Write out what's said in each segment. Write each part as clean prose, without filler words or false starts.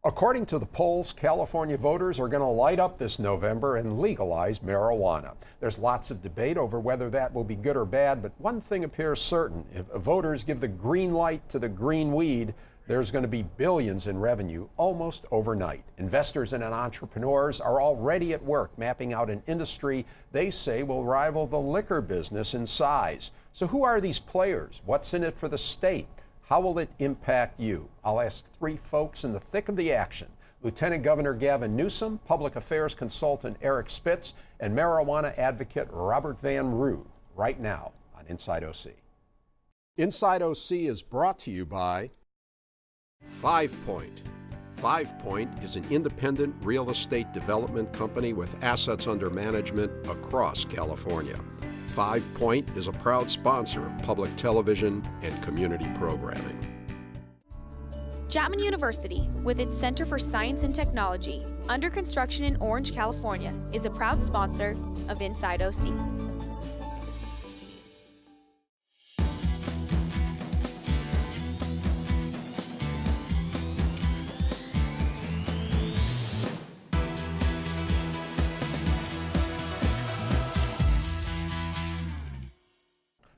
According to the polls, California voters are going to light up this November and legalize marijuana. There's lots of debate over whether that will be good or bad, but one thing appears certain. If voters give the green light to the green weed, there's going to be billions in revenue almost overnight. Investors and entrepreneurs are already at work mapping out an industry they say will rival the liquor business in size. So who are these players? What's in it for the state? How will it impact you? I'll ask three folks in the thick of the action. Lieutenant Governor Gavin Newsom, public affairs consultant Eric Spitz, and marijuana advocate Robert Van Roo, right now on Inside OC. Inside OC is brought to you by 5 Point. 5 Point is an independent real estate development company with assets under management across California. 5 Point is a proud sponsor of public television and community programming. Chapman University, with its Center for Science and Technology, under construction in Orange, California, is a proud sponsor of Inside OC.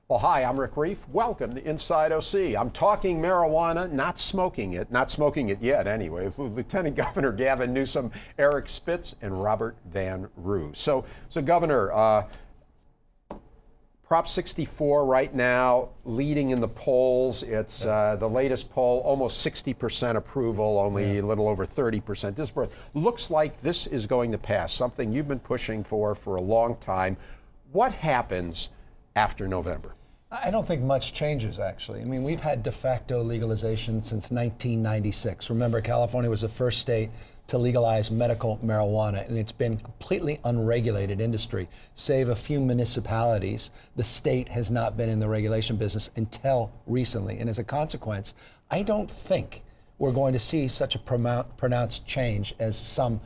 Well, hi, I'm Rick Reiff. Welcome to Inside OC. I'm talking marijuana, not smoking it yet anyway. Lieutenant Governor Gavin Newsom, Eric Spitz, and Robert Van Roo. So Governor, Prop 64 right now leading in the polls. It's the latest poll, almost 60% approval, only a little over 30% disapproval. Looks like this is going to pass, something you've been pushing for a long time. What happens after November? I don't think much changes, actually. I mean, we've had de facto legalization since 1996. Remember, California was the first state to legalize medical marijuana, and it's been completely unregulated industry. Save a few municipalities, the state has not been in the regulation business until recently. And as a consequence, I don't think we're going to see such a pronounced change as some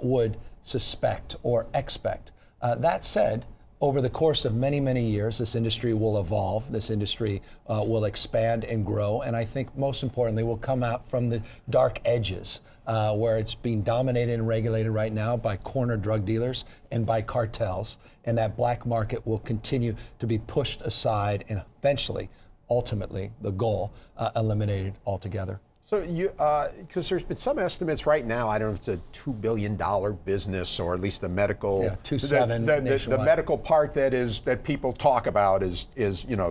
would suspect or expect. That said, over the course of many, many years, this industry will evolve, this industry will expand and grow, and I think most importantly, will come out from the dark edges where it's being dominated and regulated right now by corner drug dealers and by cartels, and that black market will continue to be pushed aside and eventually, ultimately, the goal, eliminated altogether. So because there's been some estimates right now, I don't know if it's a $2 billion business or at least the medical, 2.7 the medical part that people talk about is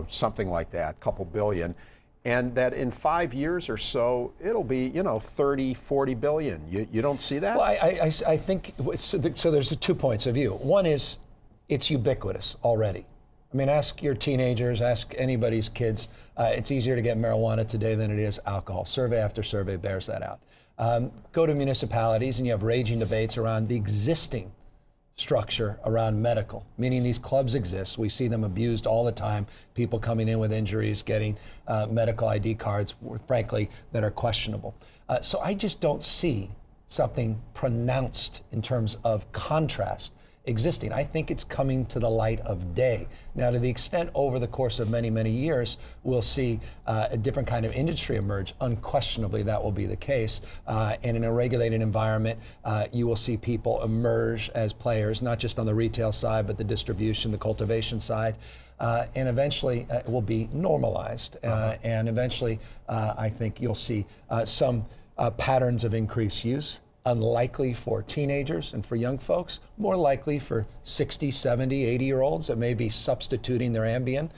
something like that, couple billion, and that in 5 years or so it'll be 30, 40 billion. You don't see that? Well, I think so. There's 2 points of view. One is it's ubiquitous already. I mean, ask your teenagers, ask anybody's kids. It's easier to get marijuana today than it is alcohol. Survey after survey bears that out. Go to municipalities and you have raging debates around the existing structure around medical, meaning these clubs exist. We see them abused all the time, people coming in with injuries, getting medical ID cards, frankly, that are questionable. So I just don't see something pronounced in terms of contrast existing. I think it's coming to the light of day. Now, to the extent over the course of many, many years, we'll see a different kind of industry emerge. Unquestionably, that will be the case. And in a regulated environment, you will see people emerge as players, not just on the retail side, but the distribution, the cultivation side. And eventually, it will be normalized. And eventually, I think you'll see some patterns of increased use. Unlikely for teenagers and for young folks, more likely for 60, 70, 80-year-olds that may be substituting their Ambien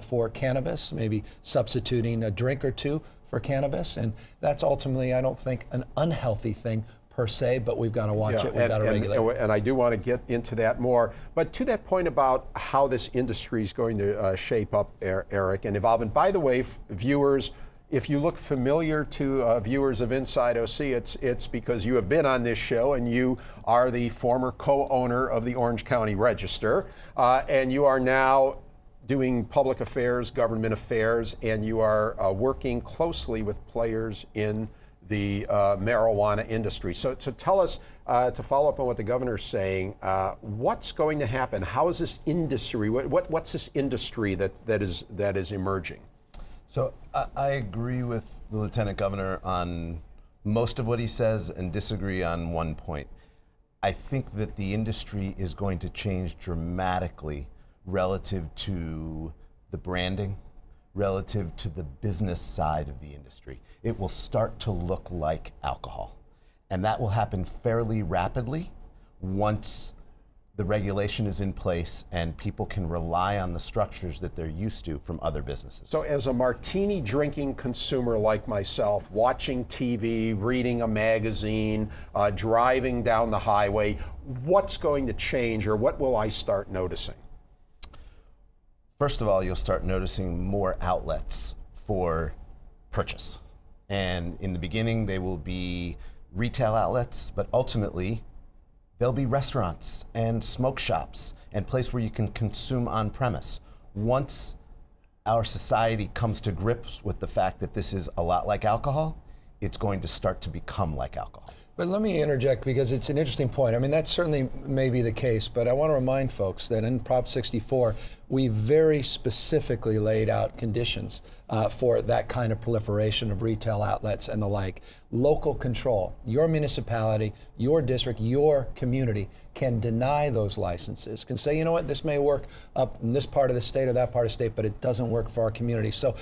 for cannabis, maybe substituting a drink or two for cannabis. And that's ultimately, I don't think, an unhealthy thing per se, but we've got to watch it, we've got to regulate it. And I do want to get into that more. But to that point about how this industry is going to shape up, Eric, and evolve. And by the way, viewers, if you look familiar to viewers of Inside OC, it's because you have been on this show and you are the former co-owner of the Orange County Register, and you are now doing public affairs, government affairs, and you are working closely with players in the marijuana industry. So tell us, to follow up on what the governor's saying, what's going to happen? How is this industry, what's this industry that is emerging? So I agree with the Lieutenant Governor on most of what he says and disagree on one point. I think that the industry is going to change dramatically relative to the branding, relative to the business side of the industry. It will start to look like alcohol. And that will happen fairly rapidly once the regulation is in place and people can rely on the structures that they're used to from other businesses. So as a martini drinking consumer like myself, watching TV, reading a magazine, driving down the highway, what's going to change, or what will I start noticing? First of all, you'll start noticing more outlets for purchase. And in the beginning, they will be retail outlets, but ultimately, there'll be restaurants and smoke shops and place where you can consume on premise. Once our society comes to grips with the fact that this is a lot like alcohol, it's going to start to become like alcohol. But let me interject because it's an interesting point. I mean, that certainly may be the case, but I want to remind folks that in Prop 64, we very specifically laid out conditions for that kind of proliferation of retail outlets and the like. Local control. Your municipality, your district, your community can deny those licenses, can say, you know what, this may work up in this part of the state or that part of the state, but it doesn't work for our community. So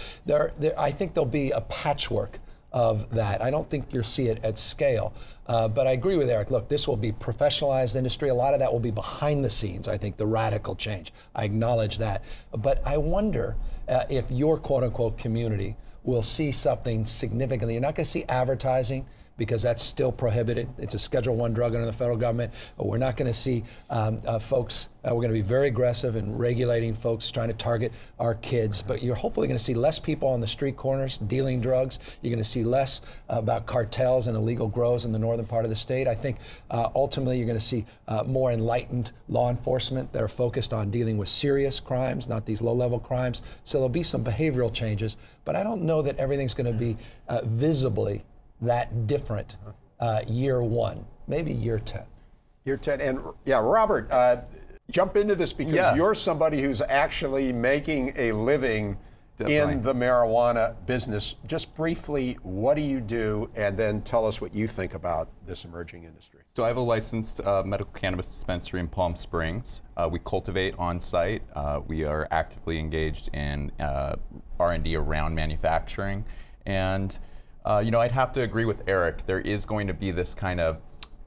I think there'll be a patchwork of that. I don't think you'll see it at scale. But I agree with Eric. Look, this will be professionalized industry. A lot of that will be behind the scenes, I think, the radical change. I acknowledge that. But I wonder if your quote-unquote community will see something significantly. You're not going to see advertising because that's still prohibited. It's a Schedule I drug under the federal government. We're not going to see folks, we're going to be very aggressive in regulating folks trying to target our kids, but you're hopefully going to see less people on the street corners dealing drugs. You're going to see less about cartels and illegal grows in the northern part of the state. I think ultimately you're going to see more enlightened law enforcement that are focused on dealing with serious crimes, not these low-level crimes. So there'll be some behavioral changes, but I don't know that everything's going to be visibly that different year one, maybe year 10. Year 10. And yeah, Robert, jump into this because you're somebody who's actually making a living in the marijuana business. Just briefly, what do you do? And then tell us what you think about this emerging industry. So I have a licensed medical cannabis dispensary in Palm Springs. We cultivate on site. We are actively engaged in R&D around manufacturing. And I'd have to agree with Eric. There is going to be this kind of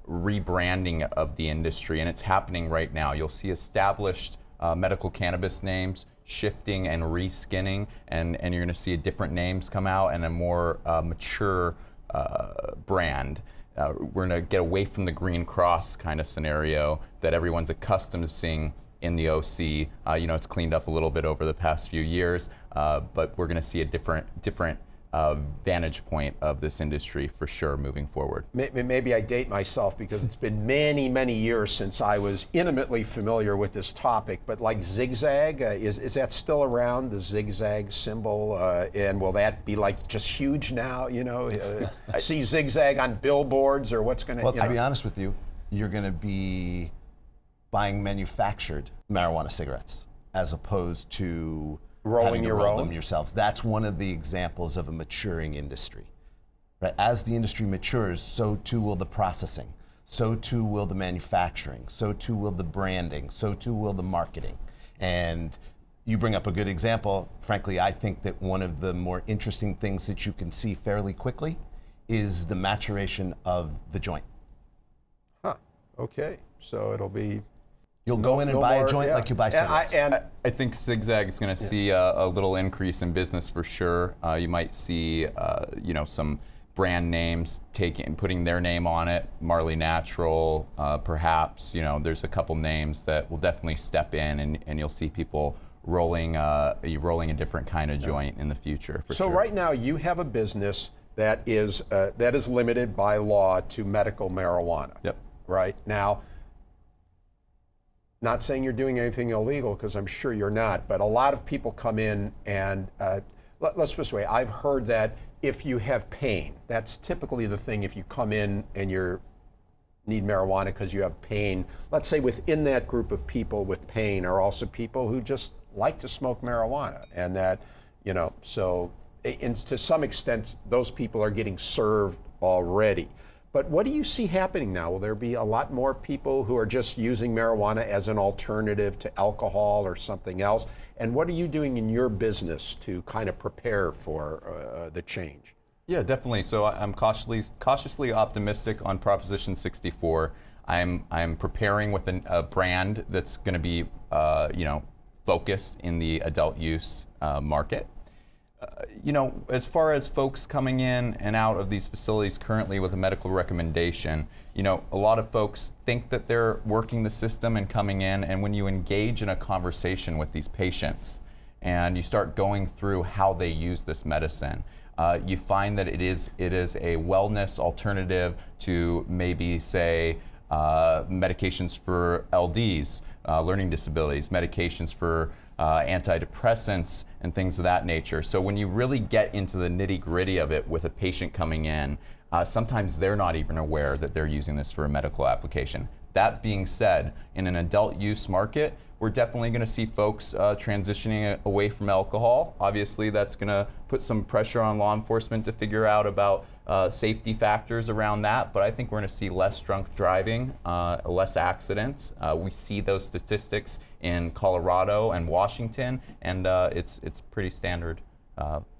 rebranding of the industry, and it's happening right now. You'll see established medical cannabis names shifting and reskinning, and you're going to see different names come out and a more mature brand. We're going to get away from the Green Cross kind of scenario that everyone's accustomed to seeing in the OC. It's cleaned up a little bit over the past few years, but we're going to see a different vantage point of this industry for sure moving forward. Maybe I date myself because it's been many, many years since I was intimately familiar with this topic, but like zigzag, is that still around, the zigzag symbol? And will that be like just huge now, see zigzag on billboards or what's going to, Well, to be honest with you, you're going to be buying manufactured marijuana cigarettes as opposed to rolling having to your roll own? them yourselves. That's one of the examples of a maturing industry. Right? As the industry matures, so too will the processing, so too will the manufacturing, so too will the branding, so too will the marketing. And you bring up a good example. Frankly, I think that one of the more interesting things that you can see fairly quickly is the maturation of the joint. Huh, okay, so it'll be... You'll go in and buy a joint like you buy cigarettes. I think Zigzag is going to see a little increase in business for sure. You might see, some brand names putting their name on it. Marley Natural, perhaps. There's a couple names that will definitely step in, and you'll see people rolling a different kind of joint in the future. So right now you have a business that is limited by law to medical marijuana. Yep. Right now. Not saying you're doing anything illegal, because I'm sure you're not, but a lot of people come in and, let's put it this way, I've heard that if you have pain, that's typically the thing. If you come in and you need marijuana because you have pain, let's say within that group of people with pain are also people who just like to smoke marijuana, and that, so to some extent, those people are getting served already. But what do you see happening now? Will there be a lot more people who are just using marijuana as an alternative to alcohol or something else? And what are you doing in your business to kind of prepare for the change? Yeah, definitely. So I'm cautiously optimistic on Proposition 64. I'm preparing with a brand that's going to be, focused in the adult use market. As far as folks coming in and out of these facilities currently with a medical recommendation, a lot of folks think that they're working the system and coming in, and when you engage in a conversation with these patients and you start going through how they use this medicine, you find that it is a wellness alternative to maybe, say, medications for LDs, learning disabilities, medications for antidepressants and things of that nature. So when you really get into the nitty-gritty of it with a patient coming in, sometimes they're not even aware that they're using this for a medical application. That being said, in an adult use market, we're definitely going to see folks transitioning away from alcohol. Obviously, that's going to put some pressure on law enforcement to figure out about safety factors around that, but I think we're going to see less drunk driving, less accidents. We see those statistics in Colorado and Washington, and it's pretty standard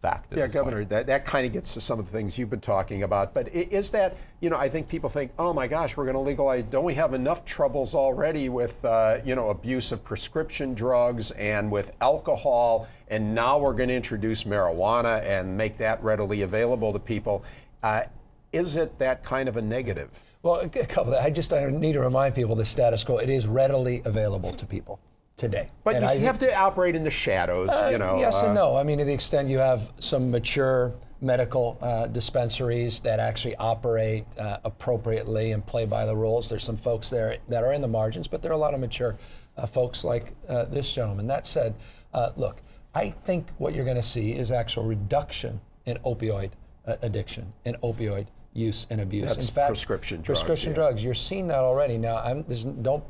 fact at Yeah, this Governor, point. that kind of gets to some of the things you've been talking about. But is that, I think people think, oh my gosh, we're going to legalize. Don't we have enough troubles already with, abuse of prescription drugs and with alcohol? And now we're going to introduce marijuana and make that readily available to people. Is it that kind of a negative? Well, a couple of that. I need to remind people the status quo. It is readily available to people today. But you have to operate in the shadows, Yes and no. I mean, to the extent you have some mature medical dispensaries that actually operate appropriately and play by the rules. There's some folks there that are in the margins, but there are a lot of mature folks like this gentleman. That said, look, I think what you're going to see is actual reduction in opioid addiction and opioid use and abuse. That's in fact, prescription drugs. Prescription yeah. drugs. You're seeing that already. Now, don't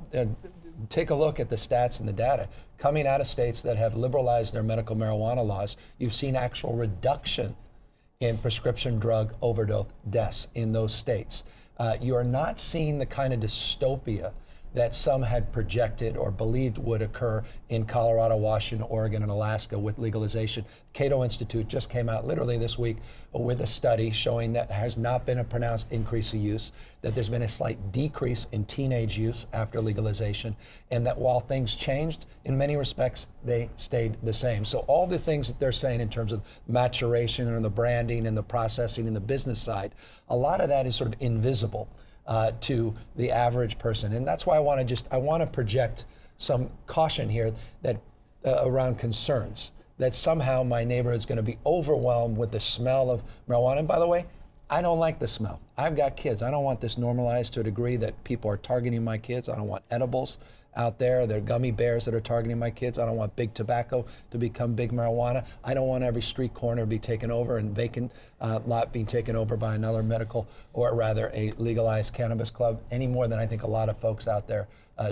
take a look at the stats and the data. Coming out of states that have liberalized their medical marijuana laws, you've seen actual reduction in prescription drug overdose deaths in those states. You are not seeing the kind of dystopia that some had projected or believed would occur in Colorado, Washington, Oregon, and Alaska with legalization. Cato Institute just came out literally this week with a study showing that there has not been a pronounced increase of use, that there's been a slight decrease in teenage use after legalization, and that while things changed, in many respects, they stayed the same. So all the things that they're saying in terms of maturation and the branding and the processing and the business side, a lot of that is sort of invisible to the average person. And that's why I want to project some caution here that around concerns that somehow my neighborhood's going to be overwhelmed with the smell of marijuana. And by the way, I don't like the smell. I've got kids. I don't want this normalized to a degree that people are targeting my kids. I don't want edibles out there. There are gummy bears that are targeting my kids. I don't want big tobacco to become big marijuana. I don't want every street corner be taken over and vacant lot being taken over by another medical, or rather a legalized cannabis club, any more than I think a lot of folks out there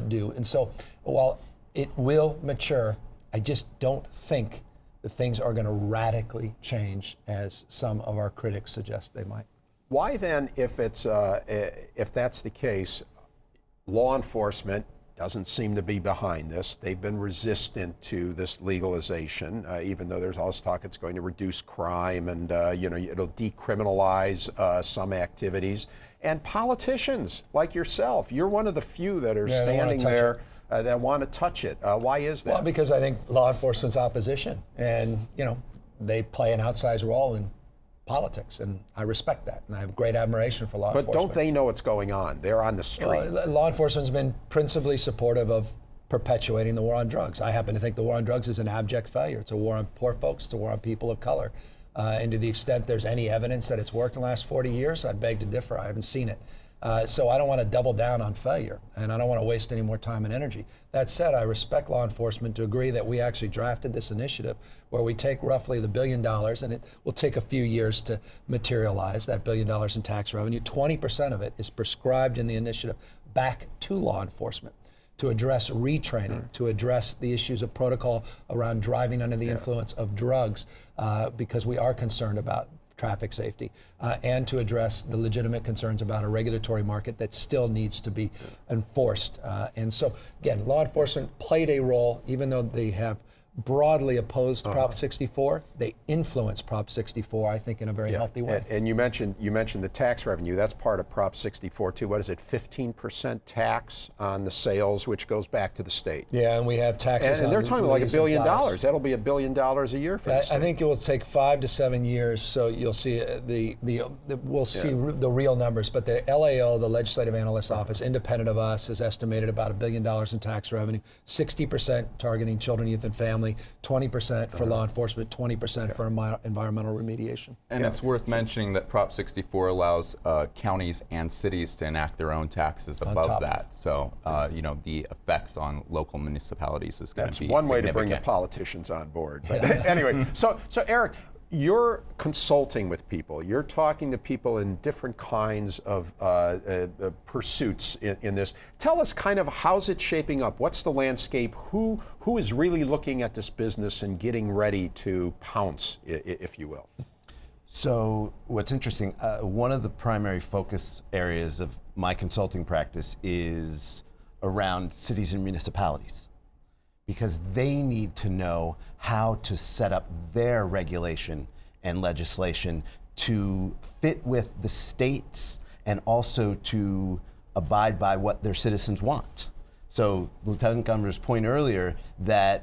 do. And so while it will mature, I just don't think that things are going to radically change as some of our critics suggest they might. Why then, if that's the case, law enforcement doesn't seem to be behind this. They've been resistant to this legalization, even though there's always talk it's going to reduce crime and it'll decriminalize some activities. And politicians like yourself, you're one of the few that are standing there that want to touch it. Why is that? Well, because I think law enforcement's opposition, and they play an outsized role in politics, and I respect that, and I have great admiration for law enforcement. But don't they know what's going on? They're on the street. Law enforcement's been principally supportive of perpetuating the war on drugs. I happen to think the war on drugs is an abject failure. It's a war on poor folks. It's a war on people of color. And to the extent there's any evidence that it's worked in the last 40 years, I beg to differ. I haven't seen it. So I don't want to double down on failure, and I don't want to waste any more time and energy. That said, I respect law enforcement to agree that we actually drafted this initiative where we take roughly the $1 billion, and it will take a few years to materialize that $1 billion in tax revenue. 20% of it is prescribed in the initiative back to law enforcement to address retraining, to address the issues of protocol around driving under the influence of drugs, because we are concerned about traffic safety, and to address the legitimate concerns about a regulatory market that still needs to be enforced. And so, again, law enforcement played a role, even though they have broadly opposed Prop 64. They influence Prop 64, I think, in a very healthy way. And you mentioned the tax revenue. That's part of Prop 64 too. What is it? 15% tax on the sales, which goes back to the state. Yeah, and we have taxes. And they're talking like $1 billion. Flowers. That'll be $1 billion a year for the state. I think it will take 5 to 7 years, so you'll see we'll see the real numbers. But the LAO, the Legislative Analyst Office, independent of us, has estimated about $1 billion in tax revenue. 60% targeting children, youth, and family. 20% for law enforcement, 20% for environmental remediation. And it's worth mentioning that Prop 64 allows counties and cities to enact their own taxes above that. So, the effects on local municipalities is going to be That's one way to significant. bring the politicians on board. But anyway, so Eric, you're consulting with people. You're talking to people in different kinds of pursuits in this. Tell us kind of how's it shaping up? What's the landscape? Who is really looking at this business and getting ready to pounce, if you will? So what's interesting, one of the primary focus areas of my consulting practice is around cities and municipalities, because they need to know how to set up their regulation and legislation to fit with the states and also to abide by what their citizens want. So Lieutenant Governor's point earlier that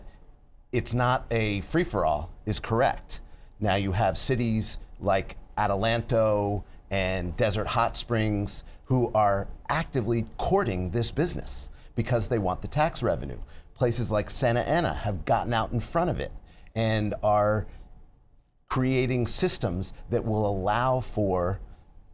it's not a free-for-all is correct. Now you have cities like Adelanto and Desert Hot Springs who are actively courting this business because they want the tax revenue. Places like Santa Ana have gotten out in front of it and are creating systems that will allow for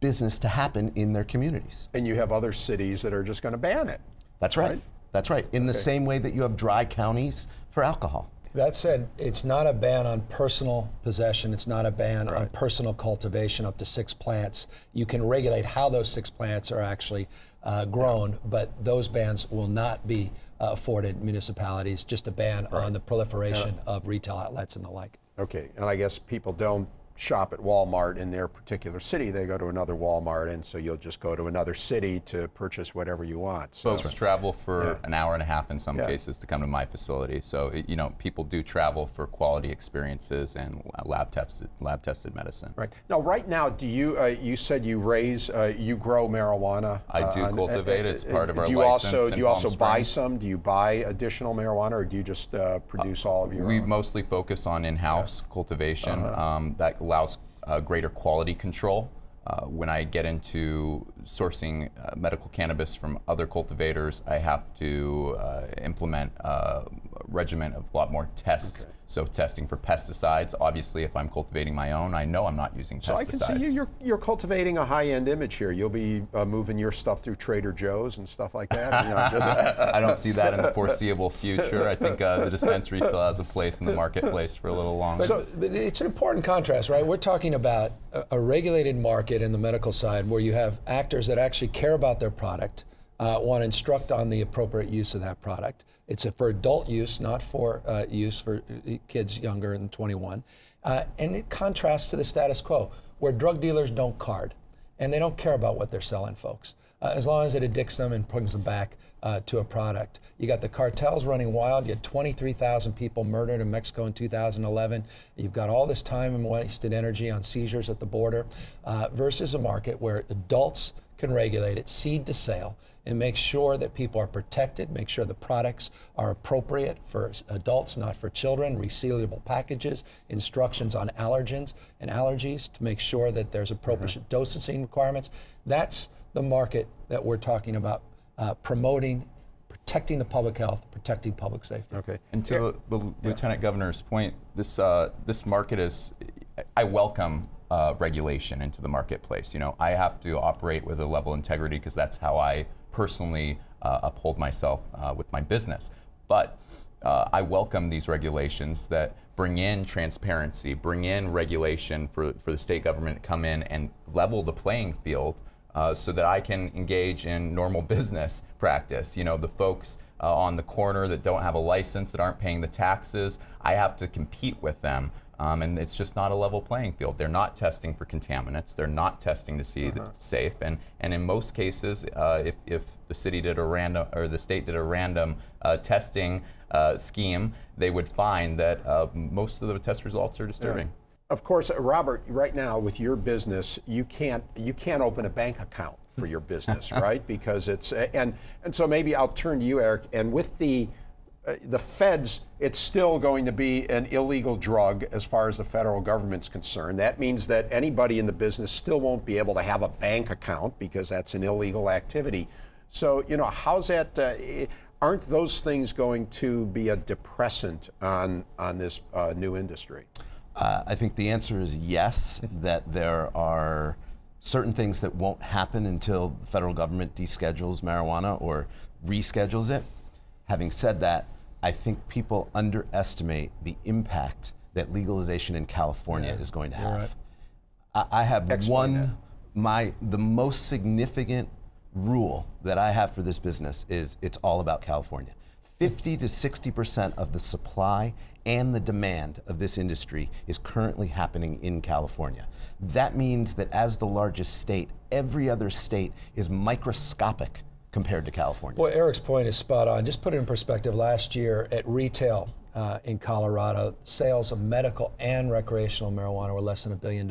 business to happen in their communities. And you have other cities that are just going to ban it. That's right. That's right. In the same way that you have dry counties for alcohol. That said, it's not a ban on personal possession. It's not a ban on personal cultivation up to 6 plants. You can regulate how those 6 plants are actually grown, but those bans will not be afforded municipalities, just a ban on the proliferation of retail outlets and the like. Okay, and I guess people don't shop at Walmart in their particular city. They go to another Walmart, and so you'll just go to another city to purchase whatever you want. So Folks travel for an hour and a half in some cases to come to my facility. So people do travel for quality experiences and lab tested medicine. Right now, do you? You said you you grow marijuana. I do cultivate. It's part of our do you license. Do you also buy some? Do you buy additional marijuana, or do you just produce all of your We own? mostly focus on in-house cultivation. That allows greater quality control. When I get into sourcing medical cannabis from other cultivators, I have to implement a regimen of a lot more tests. So testing for pesticides. Obviously, if I'm cultivating my own, I know I'm not using pesticides. So I can see you're cultivating a high-end image here. You'll be moving your stuff through Trader Joe's and stuff like that. I don't see that in the foreseeable future. I think the dispensary still has a place in the marketplace for a little longer. So it's an important contrast, right? We're talking about a regulated market in the medical side where you have actors that actually care about their product, want to instruct on the appropriate use of that product. It's for adult use, not for use for kids younger than 21. And it contrasts to the status quo, where drug dealers don't card, and they don't care about what they're selling, folks, as long as it addicts them and brings them back to a product. You got the cartels running wild. You had 23,000 people murdered in Mexico in 2011. You've got all this time and wasted energy on seizures at the border versus a market where adults can regulate it, seed to sale, and make sure that people are protected, make sure the products are appropriate for adults, not for children, resealable packages, instructions on allergens and allergies to make sure that there's appropriate dosing requirements. That's the market that we're talking about, promoting, protecting the public health, protecting public safety. Okay. And to the Lieutenant Governor's point, this market is, I welcome regulation into the marketplace. I have to operate with a level of integrity because that's how I personally uphold myself with my business. But I welcome these regulations that bring in transparency, bring in regulation for the state government to come in and level the playing field so that I can engage in normal business practice. The folks on the corner that don't have a license, that aren't paying the taxes, I have to compete with them And it's just not a level playing field. They're not testing for contaminants. They're not testing to see that it's safe. And in most cases, if the city did a random, or the state did a random testing scheme, they would find that most of the test results are disturbing. Of course, Robert, right now with your business, you can't open a bank account for your business, right? Because it's and so maybe I'll turn to you, Eric. And with the feds, it's still going to be an illegal drug as far as the federal government's concerned. That means that anybody in the business still won't be able to have a bank account because that's an illegal activity. So, how's that? Aren't those things going to be a depressant on this new industry? I think the answer is yes, that there are certain things that won't happen until the federal government deschedules marijuana or reschedules it. Having said that, I think people underestimate the impact that legalization in California is going to have. Right. I have the most significant rule that I have for this business is it's all about California. 50 to 60% of the supply and the demand of this industry is currently happening in California. That means that as the largest state, every other state is microscopic compared to California. Boy, Eric's point is spot on. Just put it in perspective, last year at retail in Colorado, sales of medical and recreational marijuana were less than $1 billion.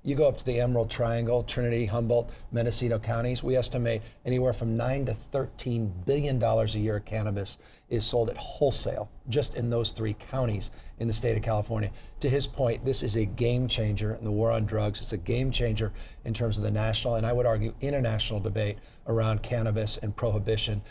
You go up to the Emerald Triangle, Trinity, Humboldt, Mendocino counties, we estimate anywhere from $9 to $13 billion a year of cannabis is sold at wholesale, just in those 3 counties in the state of California. To his point, this is a game changer in the war on drugs. It's a game changer in terms of the national, and I would argue international debate around cannabis and prohibition.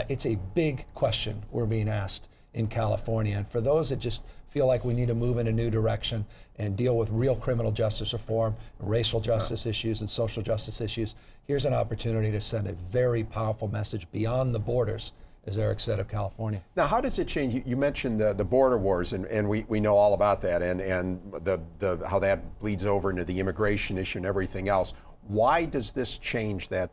It's a big question we're being asked in California. And for those that just feel like we need to move in a new direction and deal with real criminal justice reform, racial justice issues, and social justice issues, here's an opportunity to send a very powerful message beyond the borders, as Eric said, of California. Now, how does it change? You mentioned the border wars, and we know all about that, and the how that bleeds over into the immigration issue and everything else. Why does this change that?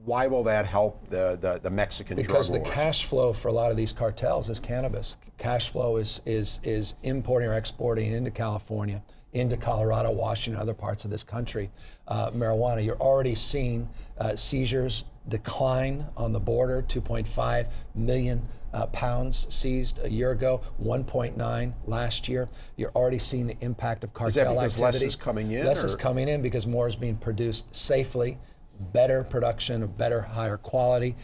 Why will that help the Mexican drug wars? Because the cash flow for a lot of these cartels is cannabis. Cash flow is importing or exporting into California, into Colorado, Washington, other parts of this country. Marijuana, you're already seeing seizures decline on the border, 2.5 million pounds seized a year ago, 1.9 last year. You're already seeing the impact of cartel activity. Is that because less is coming in? Less is coming in because more is being produced safely, better production of better, higher quality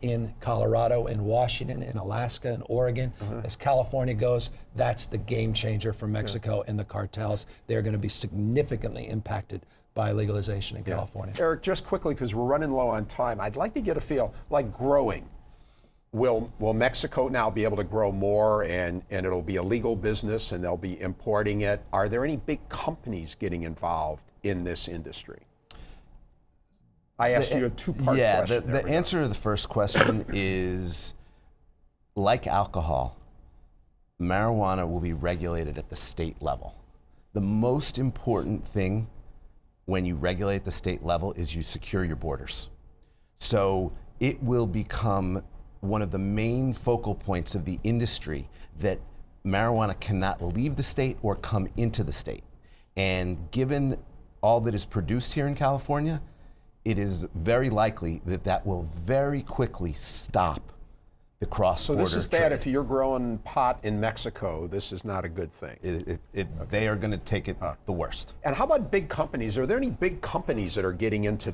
in Colorado, in Washington, in Alaska, in Oregon. As California goes, that's the game changer for Mexico and the cartels. They're going to be significantly impacted by legalization in California. Eric, just quickly, because we're running low on time, I'd like to get a feel, like growing. Will Mexico now be able to grow more and it'll be a legal business and they'll be importing it? Are there any big companies getting involved in this industry? I asked you a 2-part question. The answer to the first question is, like alcohol, marijuana will be regulated at the state level. The most important thing when you regulate the state level is you secure your borders. So it will become one of the main focal points of the industry that marijuana cannot leave the state or come into the state. And given all that is produced here in California, it is very likely that that will very quickly stop the cross-border trade. So this is bad if you're growing pot in Mexico. This is not a good thing. They are going to take it the worst. And how about big companies? Are there any big companies that are getting into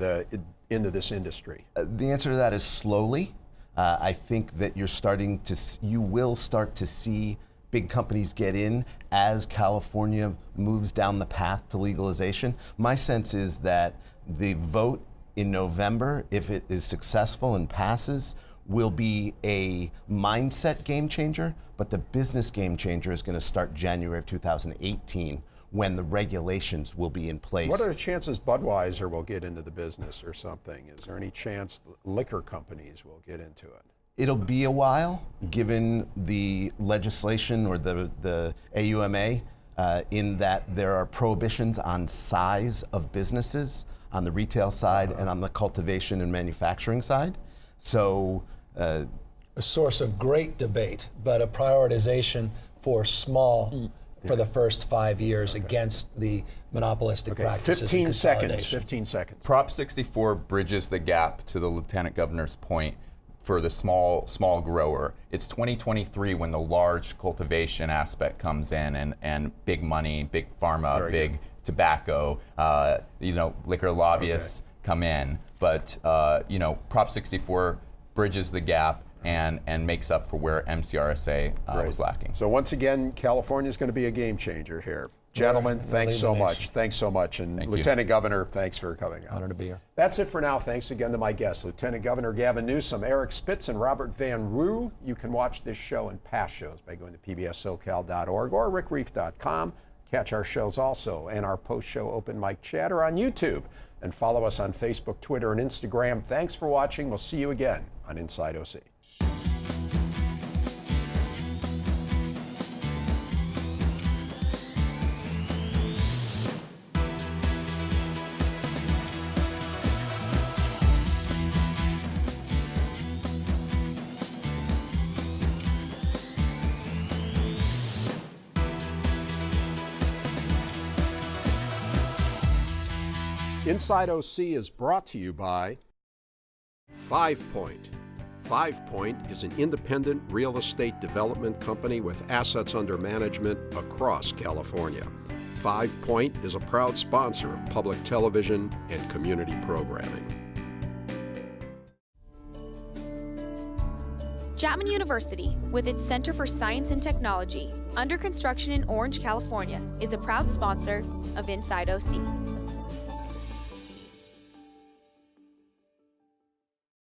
this industry? The answer to that is slowly. I think that you will start to see big companies get in as California moves down the path to legalization. My sense is that the vote in November, if it is successful and passes, will be a mindset game changer, but the business game changer is going to start January of 2018 when the regulations will be in place. What are the chances Budweiser will get into the business or something? Is there any chance liquor companies will get into it? It'll be a while, given the legislation or the AUMA, in that there are prohibitions on size of businesses on the retail side and on the cultivation and manufacturing side. So a source of great debate, but a prioritization for small for the first 5 years against the monopolistic practices. 15 and seconds. consolidation. 15 seconds. Prop 64 bridges the gap to the Lieutenant Governor's point for the small grower. It's 2023 when the large cultivation aspect comes in, and big money, big pharma, Very big tobacco, liquor lobbyists come in. But Prop 64 bridges the gap and makes up for where MCRSA was lacking. So once again, California is going to be a game changer here. Gentlemen, thanks so much. Thanks so much. And Thank Lieutenant Governor, thanks for coming out. Honored to be here. That's it for now. Thanks again to my guests, Lieutenant Governor Gavin Newsom, Eric Spitz, and Robert Van Roo. You can watch this show and past shows by going to pbssocal.org or rickreiff.com. Catch our shows also and our post-show open mic chatter on YouTube. And follow us on Facebook, Twitter, and Instagram. Thanks for watching. We'll see you again on Inside OC. Inside OC is brought to you by 5 Point. 5 Point is an independent real estate development company with assets under management across California. 5 Point is a proud sponsor of public television and community programming. Chapman University, with its Center for Science and Technology, under construction in Orange, California, is a proud sponsor of Inside OC.